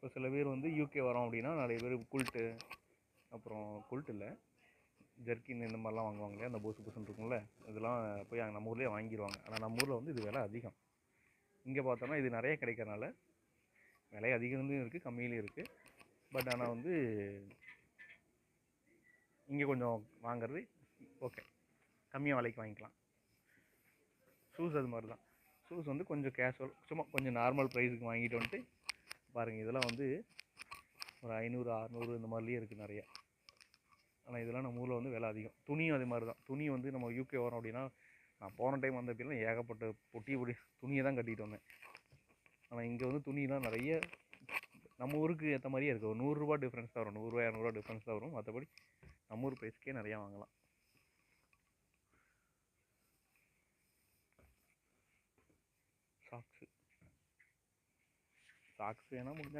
இப்போ சில பேர் வந்து யூகே வரோம் அப்படின்னா நிறைய பேர் குல்ட்டு, அப்புறம் குல்ட் இல்லை, ஜெர்கின் இந்த மாதிரிலாம் வாங்குவாங்க இல்லையா, அந்த பொசு பொசுன்னு இருக்கும்ல, இதெல்லாம் போய் நம்ம ஊர்லேயே வாங்கிடுவாங்க. ஆனால் நம்ம ஊரில் வந்து இது விலை அதிகம். இங்கே பார்த்தோன்னா இது நிறைய கிடைக்கிறனால விலை அதிகம்லையும் இருக்குது, கம்மியிலையும் இருக்குது. பட் ஆனால் வந்து இங்கே கொஞ்சம் வாங்குறது ஓகே, கம்மியாக விலைக்கு வாங்கிக்கலாம். ஷூஸ் அது மாதிரி தான். ஷூஸ் வந்து கொஞ்சம் கேஷுவல், சும்மா கொஞ்சம் நார்மல் ப்ரைஸுக்கு வாங்கிட்டு வந்துட்டு பாருங்கள். இதெல்லாம் வந்து ஒரு 500 600 இந்த மாதிரிலேயே இருக்குது நிறைய. ஆனால் இதெல்லாம் நம்ம ஊரில் வந்து விலை அதிகம். துணியும் அது மாதிரி தான். துணி வந்து நம்ம யூகே வரோம் அப்படின்னா, நான் போன டைம் வந்த அப்படின்னா ஏகப்பட்ட பொட்டி துணியை தான் கட்டிகிட்டு வந்தேன். ஆனால் இங்கே வந்து துணியெலாம் நிறைய நம்ம ஊருக்கு ஏற்ற மாதிரியே இருக்குது. ஒரு 100 ரூபா டிஃப்ரென்ஸ் தான் வரும், 100 ரூபா 200 ரூபா டிஃப்ரென்ஸ் தான் வரும். மற்றபடி நம்ம ஊர் ப்ரைஸ்க்கே நிறையா வாங்கலாம். சாக்ஸு வேணால் முடிஞ்ச